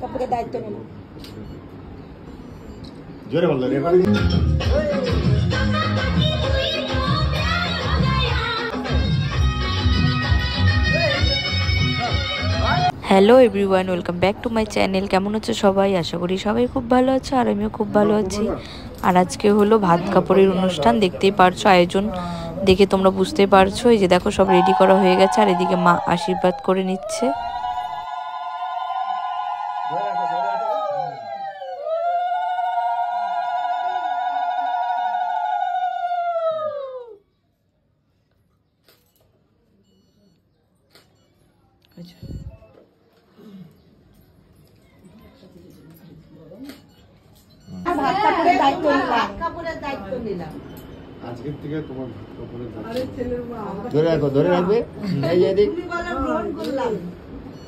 কাপড়ের দায়িত্ব নিলাম। জোরে বল recording. Hello everyone, welcome back to my channel. কেমন আছো সবাই? আশা করি সবাই খুব ভালো আছো, আর আমিও খুব ভালো আছি। আর আজকে হলো ভাত কাপড়ের অনুষ্ঠান, দেখতেই পারছো, আয়োজন দেখে তোমরা বুঝতেই পারছো। এই যে দেখো, সব রেডি করা হয়ে গেছে, আর এদিকে মা আশীর্বাদ করে নিচ্ছে। ভাত কাপড়ের দায়িত্ব নিলাম। কাপড়ের দায়িত্ব নিলাম আজকের থেকে তোমার ভাত কাপড়ের দায়িত্ব। ধরে রাখো, ধরে রাখবে। এই যে এদিক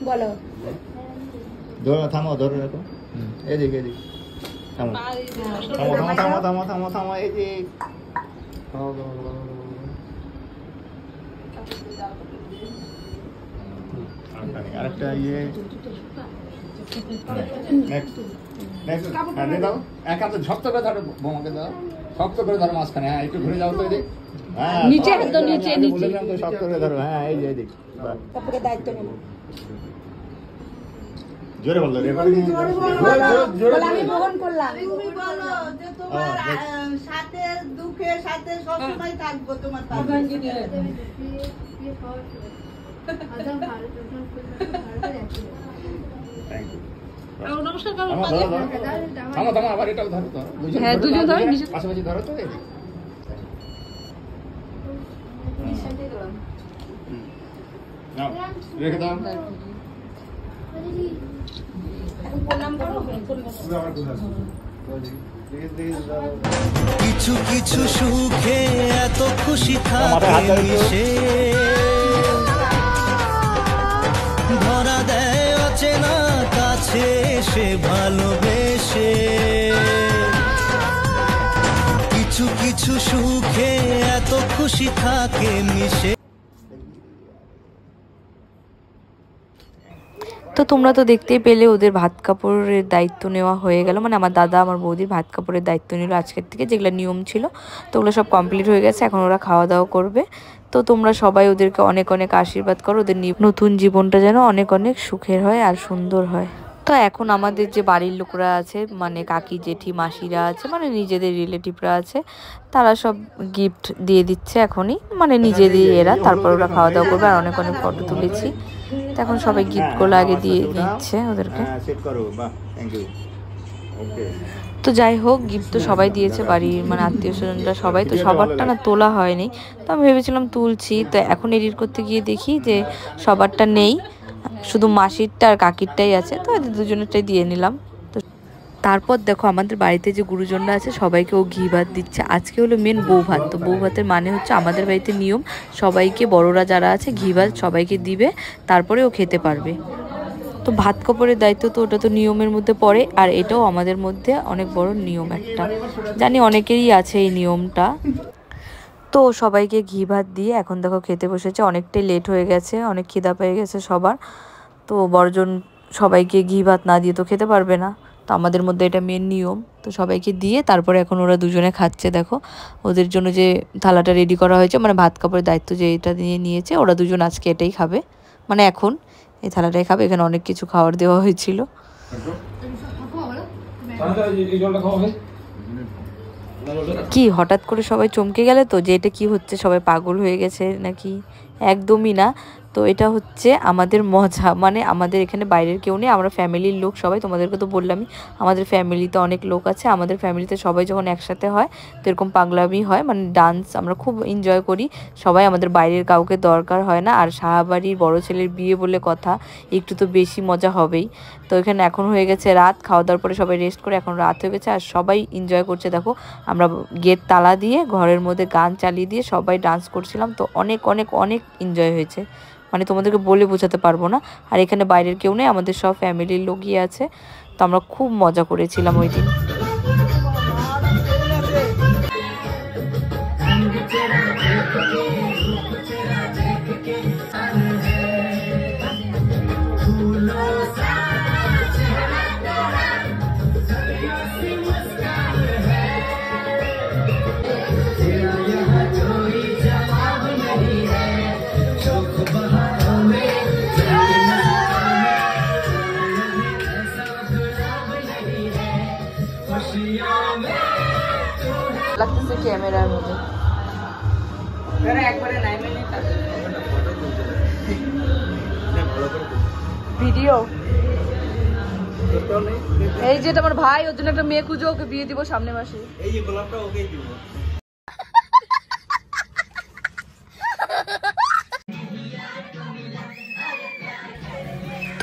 বলো, ধরে থামো, ধরে রাখো। এদিক এদিক থামো থামো থামো থামো থামো থামো এদিক থামো থামো। আরেকটা ইয়ে নেক্সট নেক্সট দাও। এক হাতে শক্ত করে ধরো, বোমাকে দাও, শক্ত করে ধরো মাঝখানে। হ্যাঁ, একটু ঘুরে যাও তো এদিক। হ্যাঁ, নিচে একদম নিচে নিচে শক্ত করে ধরো। হ্যাঁ, এই যে এদিক। কাপড়ের দায়িত্ব নিলাম। জোরে বল রেকর্ডিং। বল, আমি গ্রহণ করলাম। তুমি বলো যে তোমার সাথে দুঃখে সাথে সব সময় থাকবো তোমার পাশে। Thank you. নমস্কার করো। থামো থামো, আবার এটাও ধরো তো। হ্যাঁ, দুজন ধরো, পাশাপাশি ধরো তো এদিক। নাও, রেখে দাও। এখন প্রণাম করো। কিছু কিছু সুখে এত খুশি থাকে মিশে, ধরা দেয় অচেনা কাছে সে ভালোবেসে। কিছু কিছু সুখে এত খুশি থাকে মিশে। তো তোমরা তো দেখতেই পেলে, ওদের ভাত কাপড়ের দায়িত্ব নেওয়া হয়ে গেল। মানে আমার দাদা আমার বৌদির ভাত কাপড়ের দায়িত্ব নিল আজকের থেকে, যেগুলো নিয়ম ছিল। তো ওগুলো সব কমপ্লিট হয়ে গেছে, এখন ওরা খাওয়া দাওয়া করবে। তো তোমরা সবাই ওদেরকে অনেক অনেক আশীর্বাদ করো, ওদের নতুন জীবনটা যেন অনেক অনেক সুখের হয় আর সুন্দর হয়। তো এখন আমাদের যে বাড়ির লোকরা আছে, মানে কাকি জেঠি মাসিরা আছে, মানে নিজেদের রিলেটিভরা আছে, তারা সব গিফট দিয়ে দিচ্ছে এখনই, মানে নিজেদের এরা। তারপর ওরা খাওয়া দাওয়া করবে, আর অনেক অনেক ফটো তুলেছি। তো এখন সবাই গিফটগুলো আগে দিয়ে দিচ্ছে ওদেরকে। সেট করো। বাহ, থ্যাংক ইউ। ওকে। তো যাই হোক, গিফট তো সবাই দিয়েছে, বাড়ির মানে আত্মীয় স্বজনরা সবাই। তো সবারটা না তোলা হয়নি, তো আমি ভেবেছিলাম তুলছি। তো এখন এডিট করতে গিয়ে দেখি যে সবারটা নেই, শুধু মাসিরটা আর কাকিরটাই আছে। তো এদের দুজনেরটাই দিয়ে নিলাম। তো তারপর দেখো, আমাদের বাড়িতে যে গুরুজনরা আছে সবাইকে ও ঘি ভাত দিচ্ছে। আজকে হলো মেন বউ ভাত। তো বউ ভাতের মানে হচ্ছে আমাদের বাড়িতে নিয়ম, সবাইকে বড়রা যারা আছে ঘি ভাত সবাইকে দিবে, তারপরে ও খেতে পারবে। তো ভাত কাপড়ের দায়িত্ব তো ওটা তো নিয়মের মধ্যে পড়ে, আর এটাও আমাদের মধ্যে অনেক বড় নিয়ম একটা। জানি অনেকেরই আছে এই নিয়মটা। তো সবাইকে ঘি ভাত দিয়ে এখন দেখো খেতে বসেছে। অনেকটাই লেট হয়ে গেছে, অনেক খিদা পেয়ে গেছে সবার। তো বড়জন সবাইকে ঘি ভাত না দিয়ে তো খেতে পারবে না, তো আমাদের মধ্যে এটা মেন নিয়ম। তো সবাইকে দিয়ে তারপরে এখন ওরা দুজনে খাচ্ছে। দেখো, ওদের জন্য যে থালাটা রেডি করা হয়েছে, মানে ভাত কাপড়ের দায়িত্ব যে এটা নিয়ে নিয়েছে, ওরা দুজন আজকে এটাই খাবে, মানে এখন এই থালাটাই খাবে। এখানে অনেক কিছু খাবার দেওয়া হয়েছিল। কি হঠাৎ করে সবাই চমকে গেলে তো, যে এটা কি হচ্ছে, সবাই পাগল হয়ে গেছে নাকি? একদমই না। তো এটা হচ্ছে আমাদের মজা, মানে আমাদের এখানে বাইরের কেউ নেই, আমরা ফ্যামিলির লোক সবাই। তোমাদেরকে তো বললামই, আমাদের ফ্যামিলিতে অনেক লোক আছে। আমাদের ফ্যামিলিতে সবাই যখন একসাথে হয় তো এরকম পাগলামি হয়, মানে ডান্স আমরা খুব এনজয় করি সবাই। আমাদের বাইরের কাউকে দরকার হয় না। আর শাহবাড়ির বড় ছেলের বিয়ে বলে কথা, একটু তো বেশি মজা হবেই। তো এখানে এখন হয়ে গেছে রাত, খাওয়া দাওয়ার পরে সবাই রেস্ট করে এখন রাত হয়ে গেছে, আর সবাই এনজয় করছে। দেখো, আমরা গেট তালা দিয়ে ঘরের মধ্যে গান চালিয়ে দিয়ে সবাই ডান্স করছিলাম। তো অনেক অনেক অনেক এনজয় হয়েছে, মানে তোমাদেরকে বলে বোঝাতে পারবো না। আর এখানে বাইরের কেউ নেই, আমাদের সব ফ্যামিলির লোকই আছে। তো আমরা খুব মজা করেছিলাম ওই দিন। লাগতেছে ক্যামেরার মধ্যে। ভিডিও এই যেটা আমার ভাই, ওর জন্য একটা মেয়ে খুঁজো, ওকে বিয়ে দিব সামনে মাসে। এই যে গোলাপটা ওকেই দিব।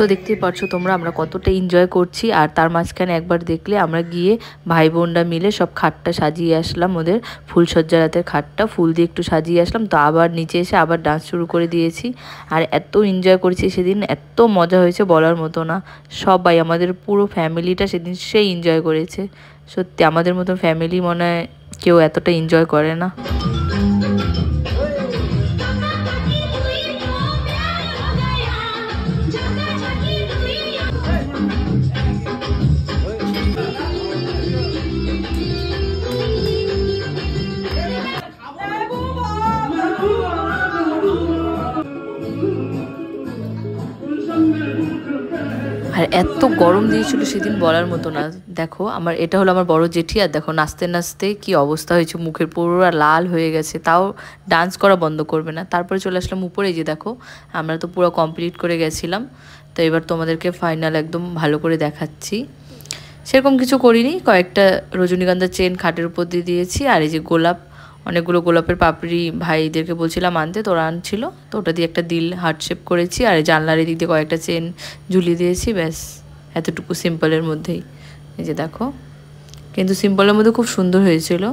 তো দেখতেই পাচ্ছ তোমরা আমরা কতটা এনজয় করছি। আর তার মাঝখানে একবার দেখলে আমরা গিয়ে ভাই বোনরা মিলে সব খাটটা সাজিয়ে আসলাম, ওদের ফুলসজ্জা রাতের খাটটা ফুল দিয়ে একটু সাজিয়ে আসলাম। তো আবার নিচে এসে আবার ডান্স শুরু করে দিয়েছি। আর এত এনজয় করেছি সেদিন, এত মজা হয়েছে বলার মতো না। সবাই আমাদের পুরো ফ্যামিলিটা সেদিন সেই এনজয় করেছে। সত্যি আমাদের মতো ফ্যামিলি মনে হয় কেউ এতটা এনজয় করে না। আর এত গরম দিয়েছিল সেদিন বলার মতো না। দেখো আমার এটা হলো আমার বড় জেঠি, আর দেখো নাচতে নাচতে কি অবস্থা হয়েছে, মুখের পুরো লাল হয়ে গেছে, তাও ডান্স করা বন্ধ করবে না। তারপরে চলে আসলাম উপরে, যে দেখো আমরা তো পুরো কমপ্লিট করে গেছিলাম। তো এবার তোমাদেরকে ফাইনাল একদম ভালো করে দেখাচ্ছি। সেরকম কিছু করিনি, কয়েকটা রজনীগন্ধার চেন খাটের উপর দিয়ে দিয়েছি। আর এই যে গোলাপ, অনেকগুলো গোলাপের পাপড়ি ভাইদেরকে বলছিলাম আনতে, তোরা আনছিল, তো ওটা দিয়ে একটা দিল হার্ট শেপ করেছি। আর জানলার এদিক দিয়ে কয়েকটা চেন ঝুলিয়ে দিয়েছি, ব্যাস এতটুকু সিম্পলের মধ্যেই। এই যে দেখো, কিন্তু সিম্পলের মধ্যে খুব সুন্দর হয়েছিল,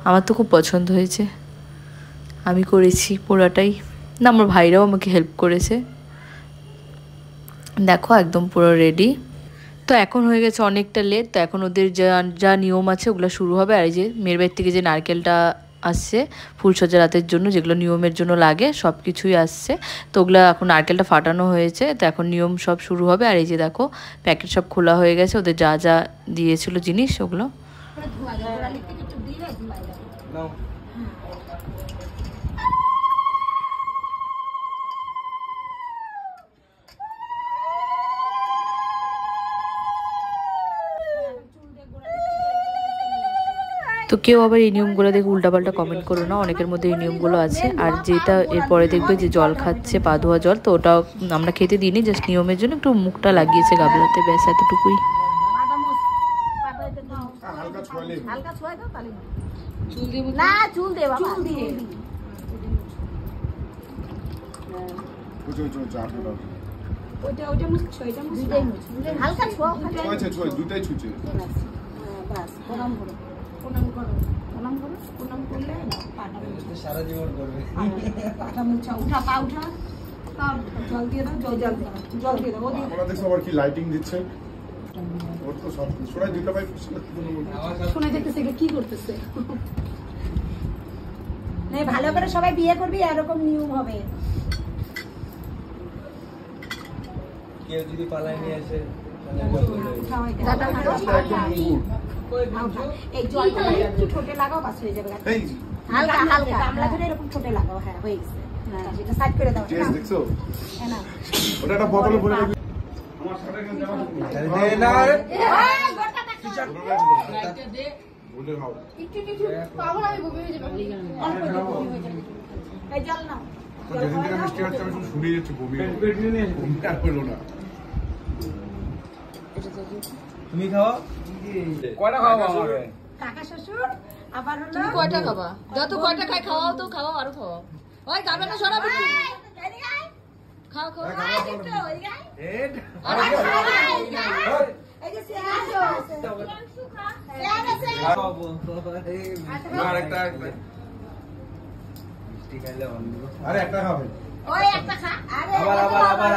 আমার তো খুব পছন্দ হয়েছে। আমি করেছি পুরোটাই, না আমার ভাইরাও আমাকে হেল্প করেছে। দেখো একদম পুরো রেডি। তো এখন হয়ে গেছে অনেকটা লেট, তো এখন ওদের যা নিয়ম আছে ওগুলো শুরু হবে। আর এই যে মেয়ের বাড়ির থেকে যে নারকেলটা আসছে ফুলসজ্জা রাতের জন্য, যেগুলো নিয়মের জন্য লাগে সব কিছুই আসছে। তো ওগুলো এখন নারকেলটা ফাটানো হয়েছে, তো এখন নিয়ম সব শুরু হবে। আর এই যে দেখো প্যাকেট সব খোলা হয়ে গেছে, ওদের যা যা দিয়েছিল জিনিস ওগুলো। তো কেউ আবার এই নিয়মগুলো দেখে উল্টাপাল্টা কমেন্ট করো না, অনেকের মধ্যে এই নিয়মগুলো আছে। আর যেটা এরপরে দেখবে যে জল খাচ্ছে, পা ধোয়া জল, তো ওটা আমরা খেতে দিইনি, জাস্ট নিয়মের জন্য একটু মুখটা লাগিয়েছে গাবলাতে, ব্যাস এতটুকুই। সারা জীবন করবে। পাটা মুছা, উঠা পা উঠা, জল দিয়ে দাও, জল দিয়ে দাও। আমরা দেখছো আবার কি লাইটিং দিচ্ছে, ওর তো সব শোনাই দুটো ভাই শোনা যেতেছে কি করতেছে। ভালো করে সবাই বিয়ে করবি, এরকম নিয়ম হবে। কেউ যদি পালাই নিয়ে আসে এই জলটা একটু ঠোঁটে লাগাও, বাস হয়ে যাবে। হালকা হালকা গামলা ধরে এরকম ঠোঁটে লাগাও। হ্যাঁ হয়ে গেছে, এটা সাইড করে দাও। দেখছো না ওটা একটা বোতলে ভরে রাখবি। আমার সাথে কেন যাওয়া দে না রে, এই গোটা টাকা দে বলে খাও একটু পাবো আমি বমি হয়ে যাবে। এই জল নাও, যেদিন থেকে মিষ্টি হচ্ছে আমি শুনে যাচ্ছি বমি আর হলো না। তুমি খাও, কয়টা খাও আমাকে? কাকা শ্বশুর আবার হলো। তুমি কয়টা খাবা? যত কয়টা খাই খাওয়াও, তো খাওয়াও, আরো খাওয়াও। ওই গামলাটা সরাবো, খাও খাও। আরে একটা খাবে, ওই একটা খা। আরে আবার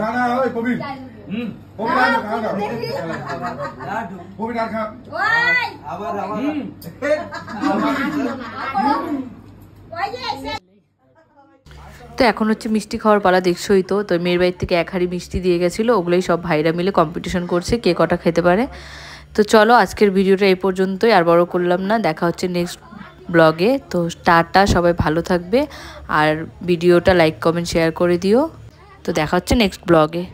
না না ওই কবির কবির আর খা না, কবির আর খা। ওই আবার ওই যে তো এখন হচ্ছে মিষ্টি খাওয়ার পালা, দেখছোই তো। তো মেয়ের বাড়ির থেকে 1 হাঁড়ি মিষ্টি দিয়ে গেছিলো, ওগুলোই সব ভাইরা মিলে কম্পিটিশন করছে কে কটা খেতে পারে। তো চলো আজকের ভিডিওটা এই পর্যন্তই, আর বড় করলাম না। দেখা হচ্ছে নেক্সট ব্লগে। তো টাটা, সবাই ভালো থাকবে, আর ভিডিওটা লাইক কমেন্ট শেয়ার করে দিও। তো দেখা হচ্ছে নেক্সট ব্লগে।